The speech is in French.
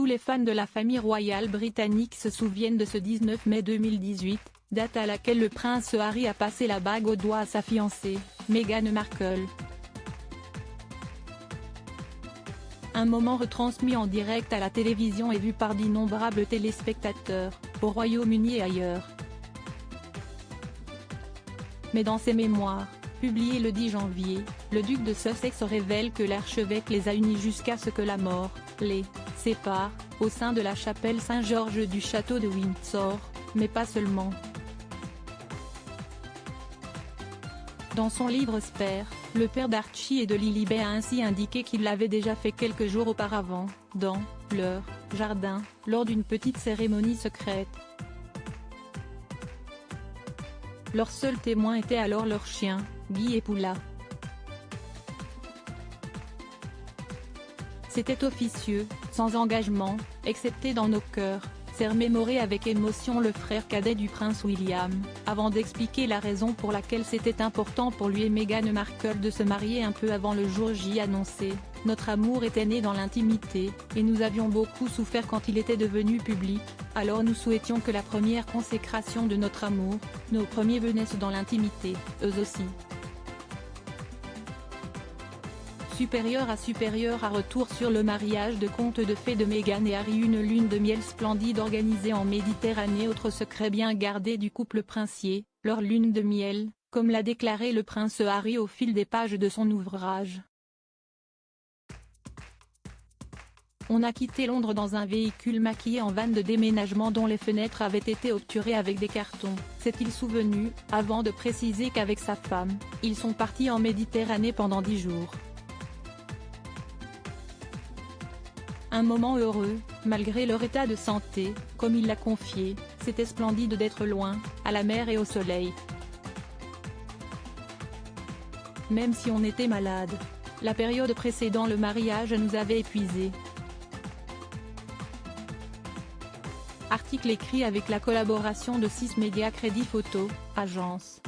Tous les fans de la famille royale britannique se souviennent de ce 19 mai 2018, date à laquelle le prince Harry a passé la bague au doigt à sa fiancée, Meghan Markle. Un moment retransmis en direct à la télévision et vu par d'innombrables téléspectateurs, au Royaume-Uni et ailleurs. Mais dans ses mémoires, publiées le 10 janvier, le duc de Sussex révèle que l'archevêque les a unis jusqu'à ce que la mort les sépare, au sein de la chapelle Saint-Georges du château de Windsor, mais pas seulement. Dans son livre Spare, le père d'Archie et de Lilibet a ainsi indiqué qu'il l'avait déjà fait quelques jours auparavant, dans leur jardin, lors d'une petite cérémonie secrète. Leur seul témoin était alors leur chien, Guy et Poula. C'était officieux, sans engagement, excepté dans nos cœurs, s'est remémoré avec émotion le frère cadet du prince William, avant d'expliquer la raison pour laquelle c'était important pour lui et Meghan Markle de se marier un peu avant le jour J annoncé. Notre amour était né dans l'intimité, et nous avions beaucoup souffert quand il était devenu public, alors nous souhaitions que la première consécration de notre amour, nos premiers vœux naissent dans l'intimité, eux aussi. Supérieur à retour sur le mariage de conte de fées de Meghan et Harry. Une lune de miel splendide organisée en Méditerranée. Autre secret bien gardé du couple princier, leur lune de miel, comme l'a déclaré le prince Harry au fil des pages de son ouvrage. On a quitté Londres dans un véhicule maquillé en van de déménagement dont les fenêtres avaient été obturées avec des cartons, s'est-il souvenu, avant de préciser qu'avec sa femme, ils sont partis en Méditerranée pendant 10 jours. Un moment heureux, malgré leur état de santé, comme il l'a confié, c'était splendide d'être loin, à la mer et au soleil. Même si on était malade. La période précédant le mariage nous avait épuisés. Article écrit avec la collaboration de 6 médias Crédit Photo, agence.